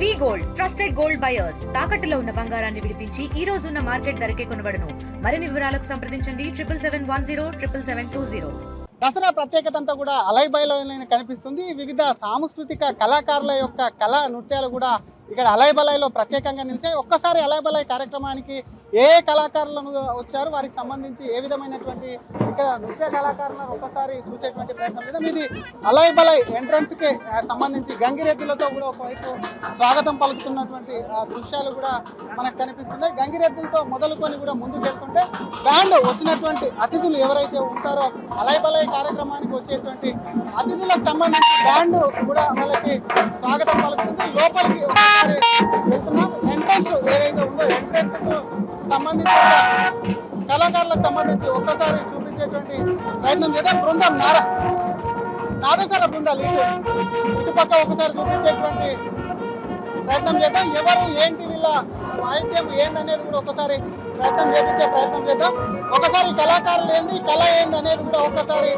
వి gold trusted gold buyers తాకట్టులో ఉన్న బంగారాన్ని విడిపించి ఈ రోజు ఉన్న మార్కెట్ ధరకే కొనబడును. మరిన్ని వివరాలకు సంప్రదించండి 77107720. దసరా ప్రత్యేకత అంతా కూడా అలైబలైలో కనిపిస్తుంది. వివిధ సాంస్కృతిక కళాకారుల యొక్క కళా నృత్యాలు కూడా ఇక్కడ అలైబలైలో ప్రత్యేకంగా నిలిచాయి. ఒక్కసారి అలైబలై కార్యక్రమానికి ఏ కళాకారులను వచ్చారు, వారికి సంబంధించి ఏ విధమైనటువంటి ఇక్కడ నృత్య కళాకారులను ఒక్కసారి చూసేటువంటి ప్రయత్నం మీద ఇది అలైబలై ఎంట్రన్స్కి సంబంధించి గంగిరెద్దులతో కూడా ఒకవైపు స్వాగతం పలుకుతున్నటువంటి దృశ్యాలు కూడా మనకు కనిపిస్తున్నాయి. గంగిరెద్దులతో మొదలుకొని కూడా ముందుకు వెళ్తుంటే బ్యాండ్ వచ్చినటువంటి అతిథులు ఎవరైతే ఉంటారో అలైబలై కార్యక్రమానికి వచ్చేటువంటి అతిథులకు సంబంధించి బ్యాండ్ కూడా వాళ్ళకి స్వాగతం పలుకుతుంది. లోపలికి ఒకసారి వెళ్తున్నాం. ఎంట్రన్స్ ఏదైతే ఉందో ఎంట్రన్స్ కు సంబంధించి కళాకారులకు సంబంధించి ఒక్కసారి చూపించేటువంటి ప్రయత్నం చేద్దాం. బృందం నాదస్వర బృందాలు ఇటుపక్క ఒకసారి చూపించేటువంటి ప్రయత్నం చేద్దాం. ఎవరు ఏంటి వీళ్ళ వాయిద్యం ఏందనేది కూడా ఒకసారి ప్రయత్నం చేద్దాం. ఒకసారి కళాకారులు ఏంది, కళ ఏంది అనేది కూడా ఒక్కసారి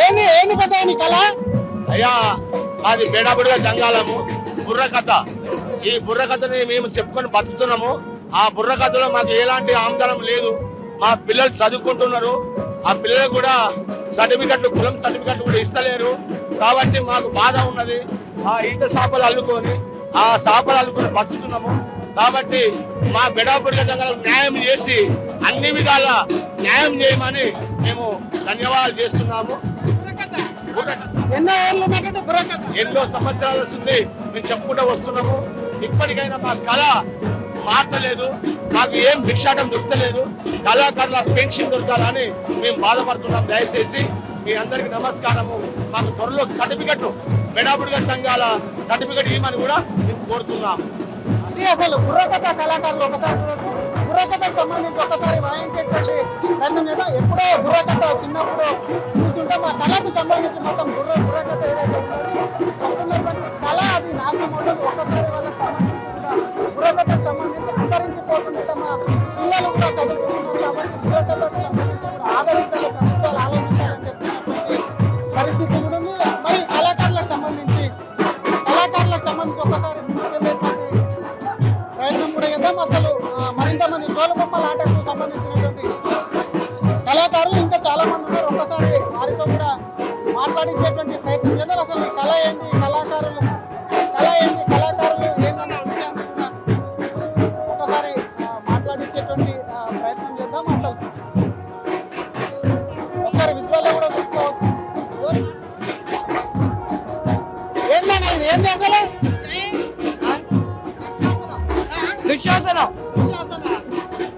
ఏంది పెద్ద కళ అయ్యా. అది బేడాబుడిగా జంగాలము బుర్రకథ. ఈ బుర్రకథని మేము చెప్పుకొని బతుకుతున్నాము. ఆ బుర్రకథలో మాకు ఎలాంటి ఆందోళన లేదు. మా పిల్లలు చదువుకుంటున్నారు. ఆ పిల్లలకు కూడా సర్టిఫికెట్లు, కులం సర్టిఫికెట్లు కూడా ఇస్తలేరు. కాబట్టి మాకు బాధ ఉన్నది. ఆ ఈత చేపలు అల్లుకొని బతుకుతున్నాము. కాబట్టి మా బెడాబుడిగా జంగాలకు న్యాయం చేసి అన్ని విధాల న్యాయం చేయమని మేము ధన్యవాదాలు చేస్తున్నాము. ఎన్నో సంవత్సరాల నుంచి మేము చెప్పుకుంటూ వస్తున్నాము. ఇప్పటికైనా మా కళ మారతలేదు. మాకు ఏం భిక్షాటం దొరకలేదు. కళాకారుల పెన్షన్ దొరకాలని మేము బాధపడుతున్నాం. దయచేసి మీ అందరికి నమస్కారము. మాకు త్వరలో సర్టిఫికెట్లు బెడాబుడిగా సంఘాల సర్టిఫికెట్ ఇవ్వమని కూడా మేము కోరుతున్నాం. అసలు బుర్రకథ కళాకారులు ఒకసారి బుర్రకథకు సంబంధించి ఒకసారి వాయించేటువంటి ప్రయత్నం చేద్దాం. ఎప్పుడో బుర్రకథ చిన్నప్పుడు చూస్తుంటే మా కళకు సంబంధించి మొత్తం బుర్రకథ ఏదైతే చెప్తున్నటువంటి కళ అది నాకు మొదలు ఒకసారి వాళ్ళకి సంబంధించి బుర్రకథకు సంబంధించి అంతరించిపోతుంటే మా పిల్లలు కూడా చదువుకుంటున్నారు. కాబట్టి బుర్రకథకు సంబంధించి కూడా ఆదరించాలి, ప్రభుత్వాలు ఆలోచించాలని చెప్పినటువంటి పరిస్థితి కూడా ఉంది. మరి కళాకారులకు సంబంధించి ఒకసారి ప్రయత్నం కూడా చేద్దాం. అసలు మరింత మంది తోలుబొమ్మల ఆటకు సంబంధించినటువంటి కళాకారులు ఇంకా చాలా మంది ఉన్నారు. ఒక్కసారి వారితో కూడా మాట్లాడించేటువంటి ప్రయత్నం చేద్దాం. అసలు ఈ కళ ఏంది, కళాకారులు ఏందన్న విషయాన్ని కూడా ఒకసారి మాట్లాడించేటువంటి ప్రయత్నం చేద్దాం. అసలు ఒకసారి విజువల్లో కూడా చూసుకోవచ్చు. ఏందన్నా ఇది ఏంది అసలు? దుశ్శాసనం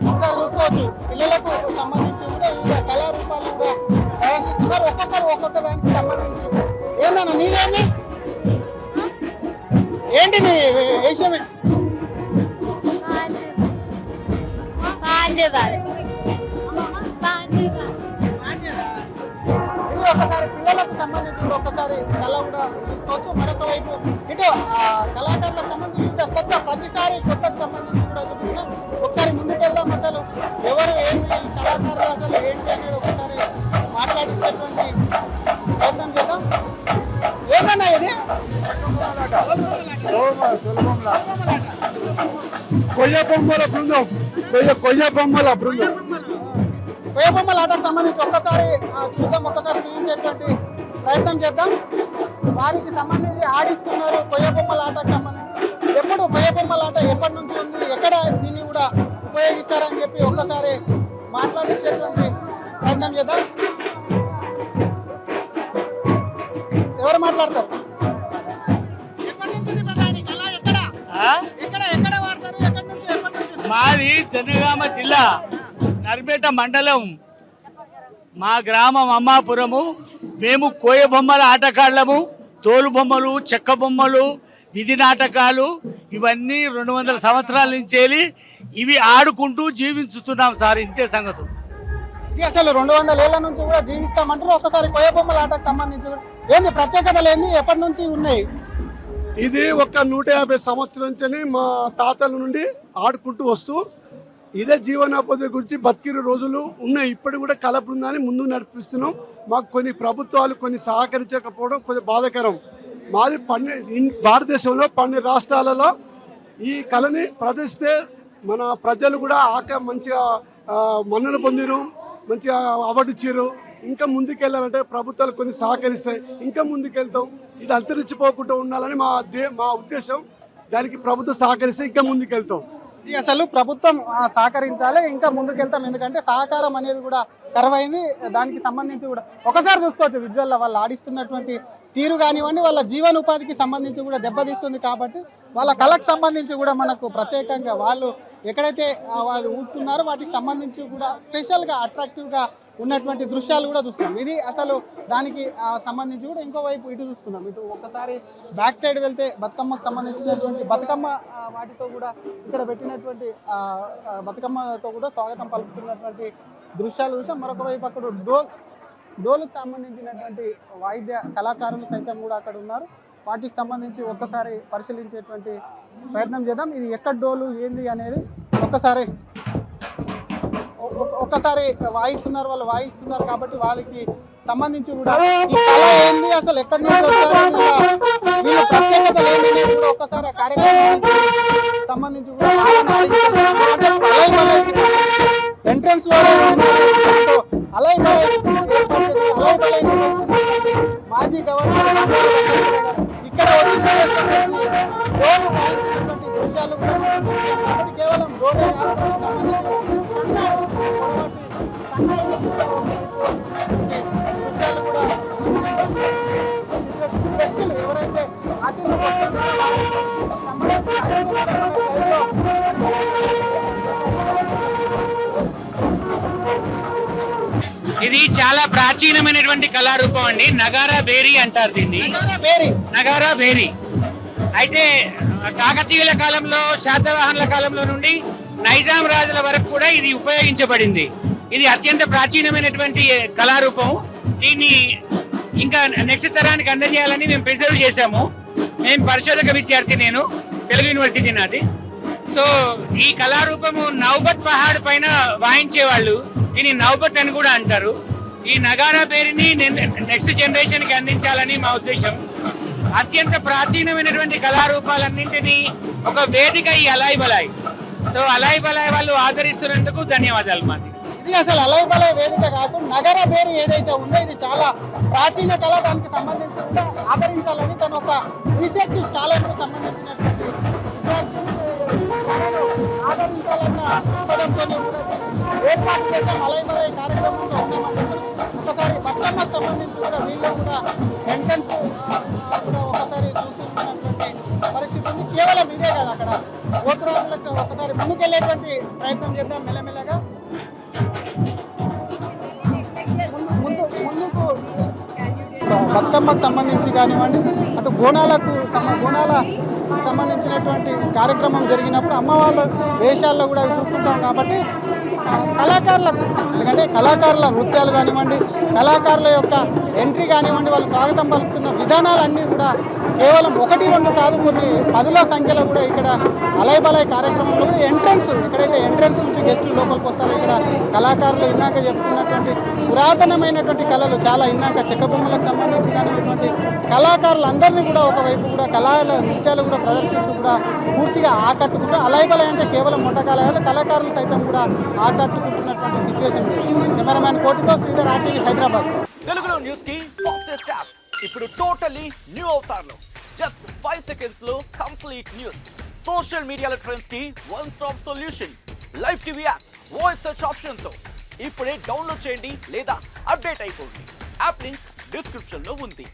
ఒకసారి చూసుకోవచ్చు. పిల్లలకు సంబంధించి కూడా వివిధ కళారూపాలు కూడా ప్రదర్శిస్తున్నారు. ఒక్కొక్క దానికి సంబంధించి ఏందన్నా నీదేంది, ఏంటి నీ విషయమే? ఇది ఒకసారి పిల్లలకు సంబంధించి కూడా ఒక్కసారి కళ కూడా చూసుకోవచ్చు. మరొక వైపు ఇటు కళాకారులకు సంబంధించి కొత్త ప్రతిసారి కొత్తకు సంబంధించి కూడా చూపిస్తున్నాం. ఒకసారి ముందుకు వెళ్దాం. అసలు ఎవరు ఏంటి కళాకారులు అసలు ఏంటి అనేది ఒకసారి మాట్లాడించేటువంటి ప్రయత్నం చేద్దాం. ఏమన్నా ఇది కొయ్య బొమ్మల ఆటకు సంబంధించి ఒక్కసారి చూపించేటువంటి ప్రయత్నం చేద్దాం. వారికి సంబంధించి ఆడిస్తున్నారు కొయ్య బొమ్మల ఆటకు సంబంధించి. ఎప్పుడు కొయ్య బొమ్మల ఆట ఎప్పటి నుంచి ఉంది, ఎక్కడ దీన్ని కూడా ఉపయోగిస్తారని చెప్పి ఒక్కసారి మాట్లాడించేటువంటి ప్రయత్నం చేద్దాం. ఎవరు మాట్లాడతారు? మాది జనగామ జిల్లా నర్మేట మండలం. మా గ్రామం అమ్మాపురము. మేము కోయ బొమ్మల ఆటగాళ్ళము. తోలు బొమ్మలు, చెక్క బొమ్మలు, విధి నాటకాలు ఇవన్నీ 200 సంవత్సరాల నుంచి ఇవి ఆడుకుంటూ జీవించుతున్నాం సార్. ఇంతే సంగతి. ఇది అసలు 200 ఏళ్ల నుంచి కూడా జీవిస్తామంటారు. ఒకసారి కోయ బొమ్మల ఆటకు సంబంధించి ఏంది ప్రత్యేకతలు ఏంది, ఎప్పటి నుంచి ఉన్నాయి? ఇది ఒక 150 సంవత్సరం నుంచి మా తాతల నుండి ఆడుకుంటూ వస్తూ ఇదే జీవనోపాధి గురించి బతికిన రోజులు ఉన్నాయి. ఇప్పటి కూడా కళ బృందాన్ని ముందు నడిపిస్తున్నాం. మాకు కొన్ని ప్రభుత్వాలు కొన్ని సహకరించకపోవడం కొంచెం బాధాకరం. మాది భారతదేశంలో 12 రాష్ట్రాలలో ఈ కళని ప్రదర్శిస్తే మన ప్రజలు కూడా మంచిగా మన్నలు పొందిరు, మంచిగా అవార్డు ఇచ్చారు. ఇంకా ముందుకెళ్ళాలంటే ప్రభుత్వాలు కొన్ని సహకరిస్తాయి, ఇంకా ముందుకెళ్తాం. ఇది అంతరించిపోకుండా ఉండాలని మా ఉద్దేశం. దానికి ప్రభుత్వం సహకరిస్తే ఇంకా ముందుకెళ్తాం. ఇది అసలు ప్రభుత్వం సహకరించాలి, ఇంకా ముందుకెళ్తాం. ఎందుకంటే సహకారం అనేది కూడా కరువైంది. దానికి సంబంధించి కూడా ఒకసారి చూసుకోవచ్చు విజువల్లో వాళ్ళు ఆడిస్తున్నటువంటి తీరు కానివ్వండి, వాళ్ళ జీవనోపాధికి సంబంధించి కూడా దెబ్బతీస్తుంది. కాబట్టి వాళ్ళ కళకు సంబంధించి కూడా మనకు ప్రత్యేకంగా వాళ్ళు ఎక్కడైతే వాళ్ళు ఊతున్నారో వాటికి సంబంధించి కూడా స్పెషల్గా అట్రాక్టివ్గా ఉన్నటువంటి దృశ్యాలు కూడా చూస్తున్నాం. ఇది అసలు దానికి సంబంధించి కూడా ఇంకోవైపు ఇటు చూసుకుందాం. ఇటు ఒకసారి బ్యాక్ సైడ్ వెళ్తే బతుకమ్మకు సంబంధించినటువంటి బతుకమ్మ వాటితో కూడా ఇక్కడ పెట్టినటువంటి బతుకమ్మతో కూడా స్వాగతం పలుకుతున్నటువంటి దృశ్యాలు చూసాం. మరొక వైపు అక్కడ డోలుకు సంబంధించినటువంటి వాయిద్య కళాకారులు సైతం కూడా అక్కడ ఉన్నారు. వాటికి సంబంధించి ఒక్కసారి పరిశీలించేటువంటి ప్రయత్నం చేద్దాం. ఇది ఎక్కడ డోలు ఏంది అనేది ఒక్కసారి వాయిస్తున్నారు, వాళ్ళు వాయిస్తున్నారు కాబట్టి వాళ్ళకి సంబంధించి కూడా ఈ కళ ఏంది, అసలు ఎక్కడి నుంచి వచ్చారు, వీళ్ళ ప్రత్యేకత ఏంటి కూడా ఒక్కసారి ఆ కార్యక్రమానికి సంబంధించి కూడా ఎంట్రన్స్ లో మాజీ గవర్నర్ ఇక్కడ దృశ్యాలు కేవలం ఎవరైతే ఇది చాలా ప్రాచీనమైనటువంటి కళారూపం అండి. నగారా బేరీ అంటారు దీన్ని. నగారా బేరీ అయితే కాకతీయుల కాలంలో, శాతవాహనుల కాలంలో నుండి నైజాం రాజుల వరకు కూడా ఇది ఉపయోగించబడింది. ఇది అత్యంత ప్రాచీనమైనటువంటి కళారూపం. దీన్ని ఇంకా నెక్స్ట్ తరానికి అందజేయాలని మేము ప్రిజర్వ్ చేశాము. నేను పరిశోధక విద్యార్థి, నేను తెలుగు యూనివర్సిటీ నాది. సో ఈ కళారూపము నౌబత్ పహాడ్ పైన వాయించేవాళ్ళు దీన్ని నౌబత్ అని కూడా అంటారు. ఈ నగారా పేరుని నెక్స్ట్ జనరేషన్కి అందించాలని మా ఉద్దేశం. అత్యంత ప్రాచీనమైనటువంటి కళారూపాలన్నింటినీ ఒక వేదిక ఈ అలాయ్ బలాయ్. సో అలాయ్ బలాయ్ వాళ్ళు ఆదరిస్తున్నందుకు ధన్యవాదాలు. మాది ఇది అసలు అలాయ్ బలాయ్ వేదిక కాదు, నగర పేరు ఏదైతే ఉందో ఇది చాలా ప్రాచీన కళ. దానికి సంబంధించి కూడా ఆదరించాలని తను ఒక రీసెర్చ్ స్కాలర్కు సంబంధించినటువంటి ఆదరించాలన్న పదంతో ఏర్పాటు చేద్దాం అలాయ్ బలాయ్ కార్యక్రమంలో ఉన్నామని. ఒకసారి బతుకమ్మకు సంబంధించి కూడా వీళ్ళు కూడా ఎంట్రన్స్ కూడా ఒకసారి చూస్తున్నటువంటి పరిస్థితి ఉంది. కేవలం ఇదే కాదు, అక్కడ ఓతురాజులకు ఒకసారి ముందుకెళ్ళేటువంటి ప్రయత్నం చేద్దాం మెల్లమెల్లగా. ముందుకు బతుకమ్మకు సంబంధించి కానివ్వండి, అటు బోనాల సంబంధించినటువంటి కార్యక్రమం జరిగినప్పుడు అమ్మవాళ్ళ వేషాల్లో కూడా చూస్తుంటాం. కాబట్టి కళాకారులకు, ఎందుకంటే కళాకారుల నృత్యాలు కానివ్వండి, కళాకారుల యొక్క ఎంట్రీ కానివ్వండి, వాళ్ళు స్వాగతం పలుకుతున్న విధానాలన్నీ కూడా కేవలం 1-2 కాదు, కొన్ని 10ల సంఖ్యలో కూడా ఇక్కడ అలాయ్ బలాయ్ కార్యక్రమంలో ఎంట్రన్స్, ఎక్కడైతే ఎంట్రన్స్ నుంచి గెస్టులు లోపలికి వస్తారో ఇక్కడ కళాకారులు ఇందాక చెప్తున్నటువంటి పురాతనమైనటువంటి కళలు చాలా ఇందాక చెక్క బొమ్మలకు సంబంధించి కానిటువంటి కళాకారులందరినీ కూడా ఒకవైపు కూడా కళల నృత్యాలు కూడా ప్రదర్శిస్తూ కూడా పూర్తిగా ఆకట్టుకుంటారు. అలాయ్ బలాయ్ అంటే కేవలం మొట్టకాల కళాకారులు సైతం కూడా ఆకట్టుకుంటున్నటువంటి సిచ్యువేషన్. కెమెరామ్యాన్ కోటితో శ్రీధర్, RTV హైదరాబాద్. తెలుగులో న్యూస్ కి ఫాస్టెస్ట్ యాప్ ఇప్పుడు టోటలీ న్యూ అవతార్లో జస్ట్ 5 seconds లో కంప్లీట్ న్యూస్. సోషల్ మీడియాలో ట్రెండ్స్ కి one stop solution. Live TV app voice search option తో ఇప్పుడే డౌన్లోడ్ చేయండి లేదా అప్డేట్ అయిపోండి. యాప్ లింక్ డిస్క్రిప్షన్ లో ఉంది.